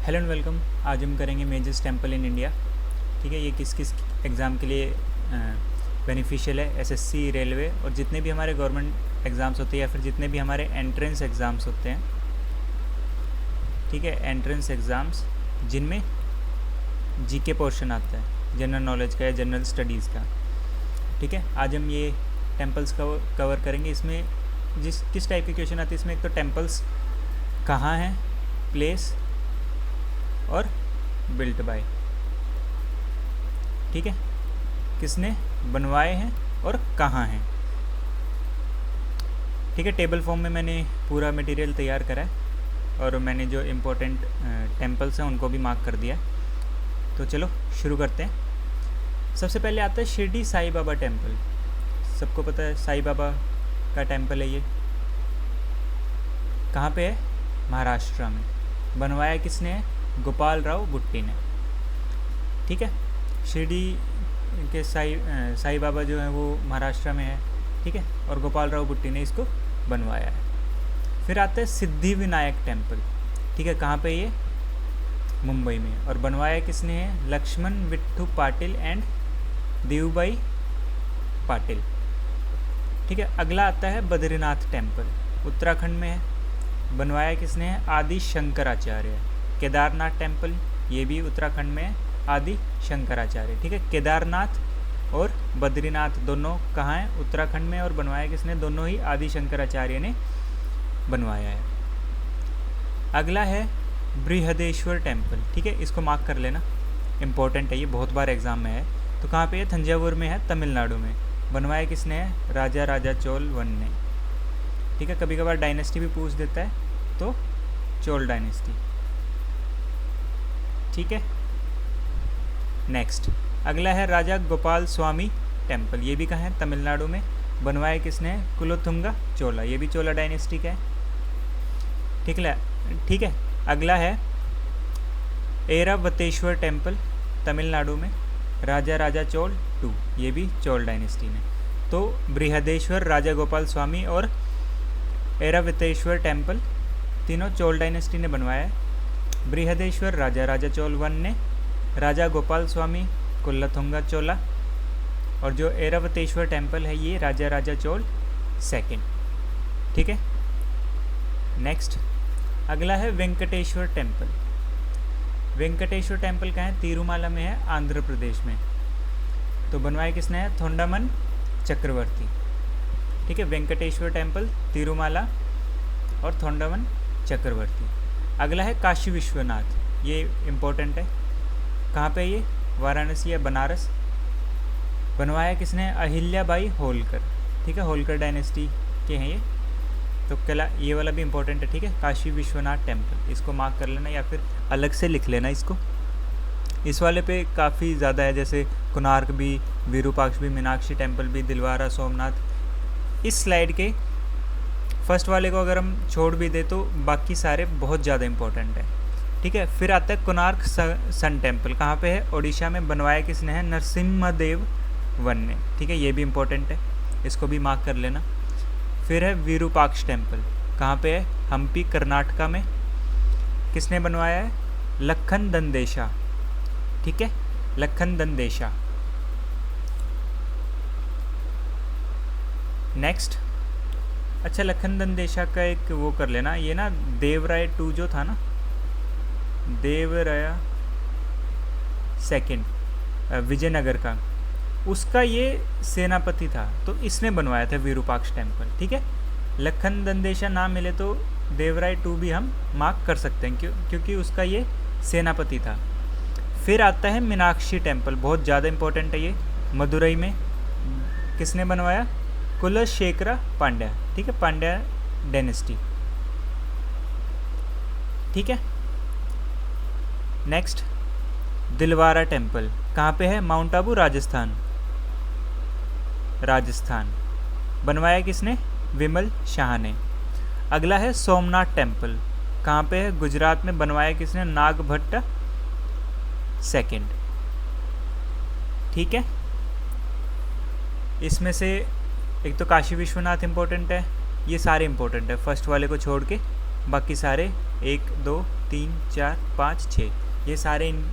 Hello and welcome. आज हम करेंगे मेजर्स टेम्पल इन इंडिया। ठीक है, ये किस किस एग्ज़ाम के लिए बेनिफिशियल है। एसएससी, रेलवे और जितने भी हमारे गवर्नमेंट एग्ज़ाम्स होते हैं या फिर जितने भी हमारे एंट्रेंस एग्ज़ाम्स होते हैं। ठीक है, एंट्रेंस एग्ज़ाम्स जिनमें जीके पोर्शन आता है, जनरल नॉलेज का या जनरल स्टडीज़ का। ठीक है, आज हम ये टेम्पल्स कवर करेंगे। इसमें किस टाइप के क्वेश्चन आते हैं इसमें, एक तो टेम्पल्स कहाँ हैं, प्लेस और बिल्ट बाय। ठीक है, किसने बनवाए हैं और कहाँ हैं। ठीक है, टेबल फॉर्म में मैंने पूरा मटेरियल तैयार करा है और मैंने जो इम्पोर्टेंट टेम्पल्स हैं उनको भी मार्क कर दिया। तो चलो शुरू करते हैं। सबसे पहले आता है शिरडी साईं बाबा टेम्पल। सबको पता है साईं बाबा का टेम्पल है। ये कहाँ पे है? महाराष्ट्र में। बनवाया किसने है? गोपाल राव बुट्टी ने। ठीक है, शिरडी के साईं बाबा जो है वो महाराष्ट्र में है। ठीक है, और गोपाल राव बुट्टी ने इसको बनवाया है। फिर आता है सिद्धि विनायक टेम्पल। ठीक है, कहाँ पे ये? मुंबई में। और बनवाया किसने है? लक्ष्मण विट्ठू पाटिल एंड देवबाई पाटिल। ठीक है, अगला आता है बद्रीनाथ टेम्पल, उत्तराखंड में है। बनवाया किसने है? आदि शंकराचार्य। केदारनाथ टेम्पल, ये भी उत्तराखंड में है, आदि शंकराचार्य। ठीक है, केदारनाथ और बद्रीनाथ दोनों कहाँ हैं? उत्तराखंड में। और बनवाया किसने? दोनों ही आदि शंकराचार्य ने बनवाया है। अगला है बृहदेश्वर टेम्पल। ठीक है, इसको मार्क कर लेना, इम्पोर्टेंट है, ये बहुत बार एग्जाम में है। तो कहाँ पे है? तंजावुर में है, तमिलनाडु में। बनवाया किसने है? राजा चोल वन ने। ठीक है, कभी कभार डायनेस्टी भी पूछ देता है, तो चोल डायनेस्टी। ठीक है, नेक्स्ट अगला है राजा गोपाल स्वामी टेम्पल। ये भी कहाँ है? तमिलनाडु में। बनवाया किसने? कुलोथुंगा चोला। ये भी चोला डायनेस्टी का है। ठीक है, अगला है ऐरावतेश्वर टेम्पल, तमिलनाडु में। राजा चोल 2, ये भी चोल डायनेस्टी में। तो बृहदेश्वर, राजा गोपाल स्वामी और ऐरावतेश्वर टेम्पल तीनों चोल डायनेस्टी ने बनवाया है। बृहदेश्वर राजा चोल 1 ने, राजा गोपाल स्वामी कुलथुंगा चोला, और जो ऐरावतेश्वर टेम्पल है ये राजा चोल 2। ठीक है, नेक्स्ट अगला है वेंकटेश्वर टेम्पल। वेंकटेश्वर टेम्पल कहाँ है? तिरुमाला में है, आंध्र प्रदेश में। तो बनवाया किसने है? थोंडामन चक्रवर्ती। ठीक है, वेंकटेश्वर टेम्पल, तिरुमाला और थोंडामन चक्रवर्ती। अगला है काशी विश्वनाथ। ये इम्पोर्टेंट है, कहाँ पे? ये वाराणसी या बनारस। बनवाया किसने? अहिल्याबाई होलकर। ठीक है, होलकर डायनेस्टी के हैं ये। तो ये वाला भी इम्पोर्टेंट है। ठीक है, काशी विश्वनाथ टेम्पल, इसको मार्क कर लेना या फिर अलग से लिख लेना इसको। इस वाले पे काफ़ी ज़्यादा है, जैसे कोणार्क भी, विरूपाक्ष भी, मीनाक्षी टेम्पल भी, दिलवारा, सोमनाथ। इस स्लाइड के फर्स्ट वाले को अगर हम छोड़ भी दे तो बाकी सारे बहुत ज़्यादा इम्पोर्टेंट है। ठीक है, फिर आता है कोणार्क सन टेम्पल। कहाँ पे है? ओडिशा में। बनवाया किसने है? नरसिम्हदेव 1 ने। ठीक है, ये भी इम्पोर्टेंट है, इसको भी मार्क कर लेना। फिर है विरूपाक्ष टेम्पल, कहाँ पे है? हम्पी, कर्नाटका में। किसने बनवाया है? लखन दंदेशा। ठीक है, लखन दंदेशा। नेक्स्ट, अच्छा, लखन दंदेशा का एक वो कर लेना, ये ना देवराय 2 जो था ना, देवराय 2 विजयनगर का, उसका ये सेनापति था, तो इसने बनवाया था विरूपाक्ष टेम्पल। ठीक है, लखन दंदेशा ना मिले तो देवराय 2 भी हम मार्क कर सकते हैं, क्योंकि उसका ये सेनापति था। फिर आता है मीनाक्षी टेम्पल, बहुत ज़्यादा इम्पोर्टेंट है ये, मदुरई में। किसने बनवाया? कुलशेखरा पांड्या। ठीक है, पांड्या डायनेस्टी। ठीक है, नेक्स्ट दिलवारा टेम्पल, कहाँ पे है? माउंट आबू, राजस्थान। बनवाया किसने? विमल शाह ने। अगला है सोमनाथ टेम्पल, कहाँ पे है? गुजरात में। बनवाया किसने? नागभट्ट 2। ठीक है, इसमें से एक तो काशी विश्वनाथ इम्पोर्टेंट है, ये सारे इम्पोर्टेंट है, फर्स्ट वाले को छोड़ के बाकी सारे 1, 2, 3 4 5 6, ये सारे इन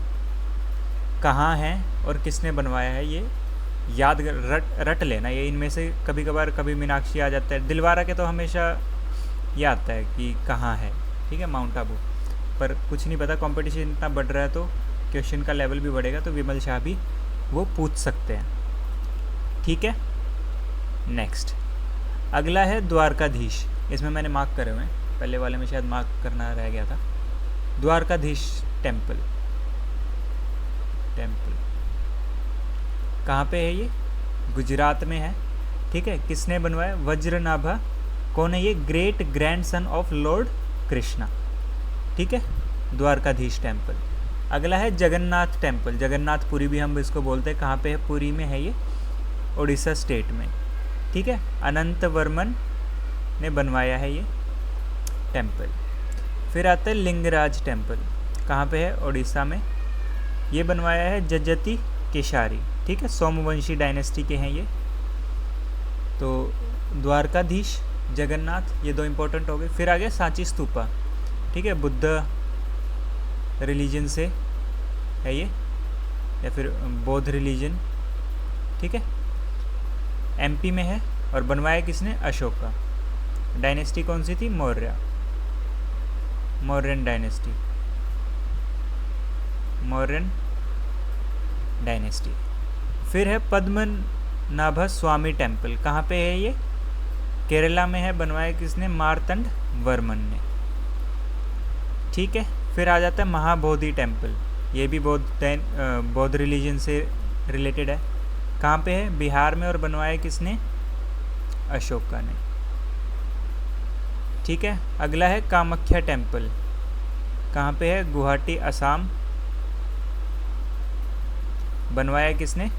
कहाँ हैं और किसने बनवाया है ये याद रट लेना। ये इनमें से कभी कभार कभी मीनाक्षी आ जाता है, दिलवारा के तो हमेशा ये आता है कि कहाँ है, ठीक है, माउंट आबू, पर कुछ नहीं पता। कंपटीशन इतना बढ़ रहा है तो क्वेश्चन का लेवल भी बढ़ेगा, तो विमल शाह भी वो पूछ सकते हैं, ठीक है। नेक्स्ट अगला है द्वारकाधीश, इसमें मैंने मार्क करे हुए हैं, पहले वाले में शायद मार्क करना रह गया था। द्वारकाधीश टेम्पल कहाँ पे है ये? गुजरात में है, ठीक है। किसने बनवाया? वज्रनाभा। कौन है ये? Great grand son of Lord Krishna, ठीक है। द्वारकाधीश टेम्पल। अगला है जगन्नाथ टेम्पल, जगन्नाथपुरी भी हम इसको बोलते हैं। कहाँ पे है? पुरी में है ये, उड़ीसा स्टेट में, ठीक है। अनंत वर्मन ने बनवाया है ये टेम्पल। फिर आता है लिंगराज टेम्पल, कहाँ पे है? उड़ीसा में। ये बनवाया है जजति केशारी, ठीक है, सोमवंशी डायनेस्टी के हैं ये। तो द्वारकाधीश, जगन्नाथ, ये दो इंपॉर्टेंट हो गए। फिर आ गया सांची स्तूपा, ठीक है, बुद्ध रिलीजन से है ये, या फिर बौद्ध रिलीजन, ठीक है, एमपी में है। और बनवाया किसने? अशोका। डायनेस्टी कौन सी थी? Mauryan dynasty, Mauryan dynasty. फिर है पद्मनाभ स्वामी टेम्पल, कहाँ पे है ये? केरला में है। बनवाया किसने? मार्तंड वर्मन ने, ठीक है। फिर आ जाता है महाबोधि टेम्पल, ये भी बौद्ध रिलीजन से रिलेटेड है। कहाँ पे है? बिहार में। और बनवाया किसने? अशोका ने, ठीक है। अगला है कामाख्या टेम्पल, कहाँ पे है? गुवाहाटी असम। बनवाया किसने?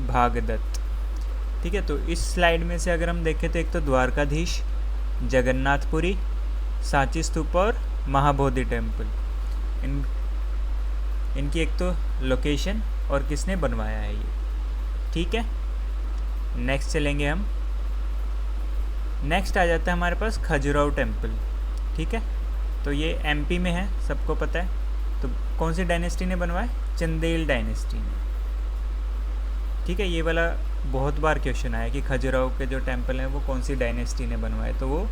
भागदत्त, ठीक है। तो इस स्लाइड में से अगर हम देखें तो एक तो द्वारकाधीश, जगन्नाथपुरी, सांची स्तूपा और महाबोधि टेम्पल, इनकी एक तो लोकेशन और किसने बनवाया है ये, ठीक है। नेक्स्ट चलेंगे हम। नेक्स्ट आ जाता है हमारे पास खजुराहो टेम्पल, ठीक है। तो ये एमपी में है, सबको पता है। तो कौन सी डायनेस्टी ने बनवाया? चंदेल डायनेस्टी ने, ठीक है। ये वाला बहुत बार क्वेश्चन आया कि खजुराहो के जो टेम्पल हैं वो कौन सी डायनेस्टी ने बनवाए, तो वो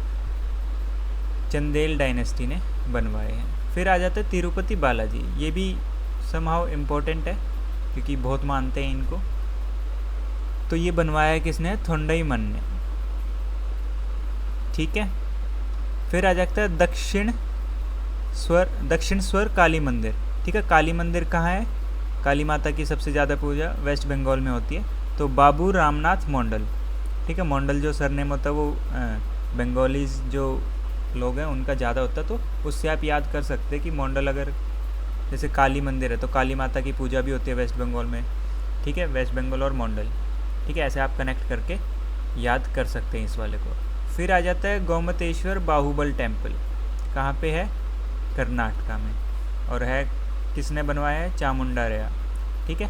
चंदेल डायनेस्टी ने बनवाए हैं। फिर आ जाता है तिरुपति बालाजी, ये भी समहाउ इम्पोर्टेंट है क्योंकि बहुत मानते हैं इनको। तो ये बनवाया किसने? थोंडाईमन ने, ठीक है। फिर आ जाता है दक्षिण स्वर काली मंदिर, ठीक है। काली मंदिर कहाँ है? काली माता की सबसे ज़्यादा पूजा वेस्ट बंगाल में होती है। तो बाबू रामनाथ मंडल, ठीक है। मंडल जो सरनेम होता है वो बंगालीज जो लोग हैं उनका ज़्यादा होता है, तो उससे आप याद कर सकते हैं कि मंडल, अगर जैसे काली मंदिर है तो काली माता की पूजा भी होती है वेस्ट बंगाल में, ठीक है। वेस्ट बंगाल और मंडल, ठीक है, ऐसे आप कनेक्ट करके याद कर सकते हैं इस वाले को। फिर आ जाता है गोमतेश्वर बाहुबल टेम्पल, कहाँ पे है? कर्नाटका में। और है किसने बनवाया है? चामुंडा रेया, ठीक है।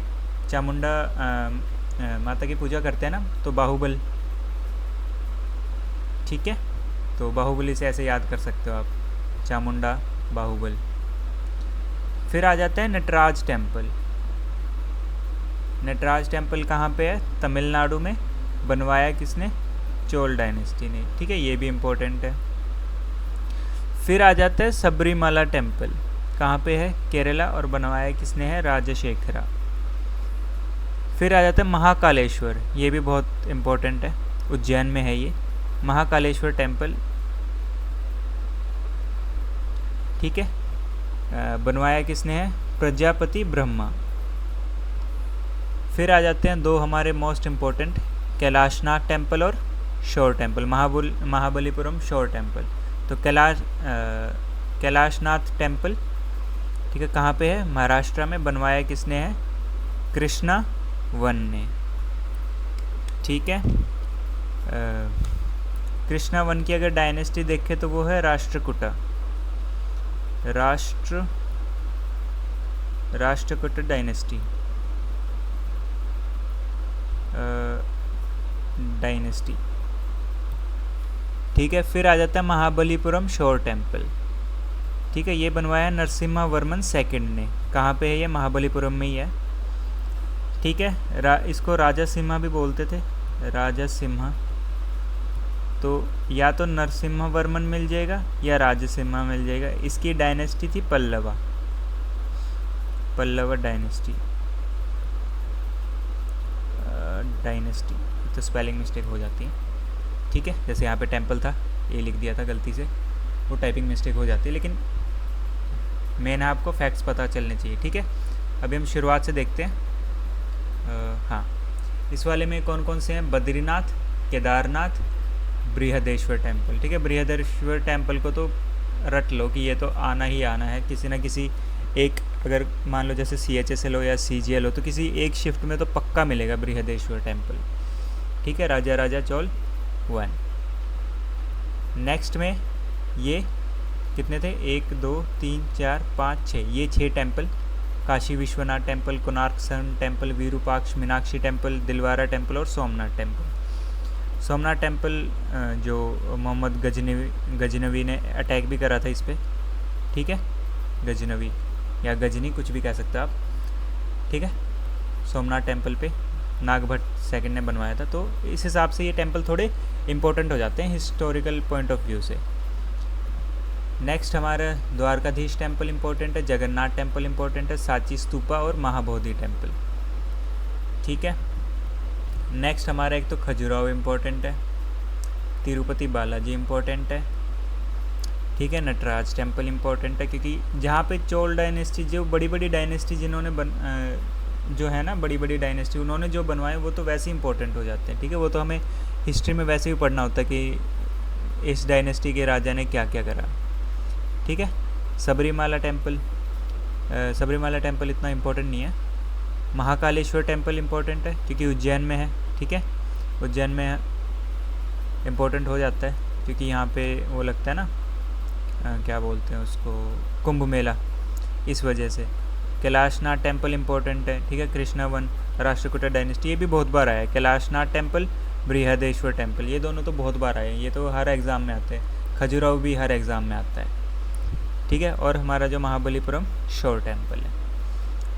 चामुंडा माता की पूजा करते हैं ना, तो बाहुबल, ठीक है। तो बाहुबली से ऐसे याद कर सकते हो आप, चामुंडा बाहुबल। फिर आ जाता है नटराज टेम्पल। नटराज टेम्पल कहाँ पे है? तमिलनाडु में। बनवाया किसने? चोल डायनेस्टी ने, ठीक है, ये भी इम्पोर्टेंट है। फिर आ जाता है सबरीमाला टेम्पल, कहाँ पे है? केरला। और बनवाया किसने है? राजशेखरा। फिर आ जाता है महाकालेश्वर, ये भी बहुत इम्पोर्टेंट है, उज्जैन में है ये महाकालेश्वर टेम्पल, ठीक है। बनवाया किसने है? प्रजापति ब्रह्मा। फिर आ जाते हैं दो हमारे मोस्ट इम्पोर्टेंट, कैलाशनाथ टेम्पल और शोर टेम्पल, महाबलीपुरम शोर टेम्पल। तो कैलाशनाथ टेम्पल, ठीक है, कहाँ पे है? महाराष्ट्र में। बनवाया किसने है? कृष्णा वन ने, ठीक है। कृष्णा वन की अगर डायनेस्टी देखें तो वो है राष्ट्रकूटा, राष्ट्रकूट डायनेस्टी, ठीक है। फिर आ जाता है महाबलीपुरम शोर टेम्पल, ठीक है, ये बनवाया नरसिम्हा वर्मन सेकंड ने। कहाँ पे है ये? महाबलीपुरम में ही है। ठीक है, इसको राजा सिम्हा भी बोलते थे, राजा सिम्हा। तो या तो नरसिम्हा वर्मन मिल जाएगा या राजसिम्हा मिल जाएगा। इसकी डायनेस्टी थी पल्लवा, पल्लवा डायनेस्टी। डायनेस्टी तो स्पेलिंग मिस्टेक हो जाती है। ठीक है, जैसे यहाँ पे टेम्पल था, ये लिख दिया था गलती से, वो टाइपिंग मिस्टेक हो जाती है, लेकिन मेन आपको फैक्ट्स पता चलने चाहिए। ठीक है, अभी हम शुरुआत से देखते हैं। हाँ, इस वाले में कौन कौन से हैं? बद्रीनाथ, केदारनाथ, बृहदेश्वर टेम्पल। ठीक है, बृहदेश्वर टेम्पल को तो रट लो कि ये तो आना ही आना है किसी ना किसी एक, अगर मान लो जैसे CHSL हो या CGL हो, तो किसी एक शिफ्ट में तो पक्का मिलेगा बृहदेश्वर टेम्पल। ठीक है, राजा राजा चोल 1। नेक्स्ट में ये कितने थे? 1 2 3 4 5 6, ये 6 temple. Kashi Vishwanath temple, Konark sun temple, Virupaksha Meenakshi temple, Dilwara temple और सोमनाथ टेम्पल। सोमनाथ टेम्पल जो मोहम्मद गजनवी ने अटैक भी करा था इस पर। ठीक है, गजनवी या गजनी कुछ भी कह सकते हो आप। ठीक है, सोमनाथ टेम्पल पे नागभट्ट सेकंड ने बनवाया था। तो इस हिसाब से ये टेम्पल थोड़े इम्पोर्टेंट हो जाते हैं हिस्टोरिकल पॉइंट ऑफ व्यू से। नेक्स्ट हमारा द्वारकाधीश टेम्पल इम्पोर्टेंट है, जगन्नाथ टेम्पल इम्पोर्टेंट है, सांची स्तूपा और महाबोधि टेम्पल। ठीक है, नेक्स्ट हमारा एक तो खजुराहो इम्पोर्टेंट है, तिरुपति बालाजी इम्पोर्टेंट है। ठीक है, नटराज टेम्पल इम्पोर्टेंट है, क्योंकि जहाँ पे चोल डायनेस्टी, जो बड़ी बड़ी डायनेस्टी जिन्होंने जो है ना बड़ी बड़ी डायनेस्टी, उन्होंने जो बनवाए वो तो वैसे ही इंपॉर्टेंट हो जाते हैं। ठीक है, वो तो हमें हिस्ट्री में वैसे भी पढ़ना होता है कि इस डायनेस्टी के राजा ने क्या क्या करा। ठीक है, सबरीमाला टेम्पल इतना इम्पोर्टेंट नहीं है। महाकालेश्वर टेम्पल इम्पोर्टेंट है क्योंकि उज्जैन में है। ठीक है, उज्जैन में इम्पोर्टेंट हो जाता है क्योंकि यहाँ पे वो लगता है ना, क्या बोलते हैं उसको, कुंभ मेला, इस वजह से। कैलाशनाथ टेम्पल इम्पोर्टेंट है। ठीक है, कृष्णवन, राष्ट्रकूट डायनेस्टी, ये भी बहुत बार आया है। कैलाशनाथ टेम्पल, बृहदेश्वर टेम्पल, ये दोनों तो बहुत बार आए हैं, ये तो हर एग्ज़ाम में आते हैं। खजुराहो भी हर एग्ज़ाम में आता है। ठीक है, और हमारा जो महाबलीपुरम शोर टेम्पल है।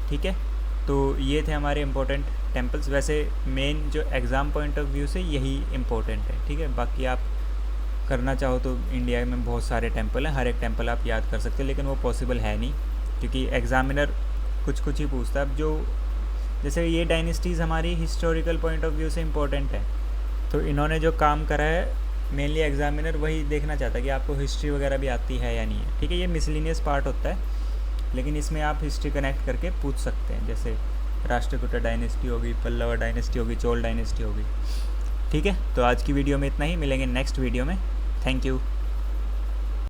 ठीक है, तो ये थे हमारे इम्पोर्टेंट टेम्पल्स। वैसे मेन जो एग्ज़ाम पॉइंट ऑफ व्यू से यही इम्पोर्टेंट है। ठीक है, बाकी आप करना चाहो तो इंडिया में बहुत सारे टेम्पल हैं, हर एक टेम्पल आप याद कर सकते हैं, लेकिन वो पॉसिबल है नहीं क्योंकि एग्ज़ामिनर कुछ ही पूछता है। अब जो जैसे ये डायनेस्टीज़ हमारी हिस्टोरिकल पॉइंट ऑफ व्यू से इम्पोर्टेंट है, तो इन्होंने जो काम करा है मेनली एग्ज़ामिनर वही देखना चाहता है कि आपको हिस्ट्री वगैरह भी आती है या नहीं है। ठीक है, ये मिसलिनियस पार्ट होता है, लेकिन इसमें आप हिस्ट्री कनेक्ट करके पूछ सकते हैं, जैसे राष्ट्रकूट डायनेस्टी होगी, पल्लवा डायनेस्टी होगी, चोल डायनेस्टी होगी। ठीक है, तो आज की वीडियो में इतना ही, मिलेंगे नेक्स्ट वीडियो में। Thank you.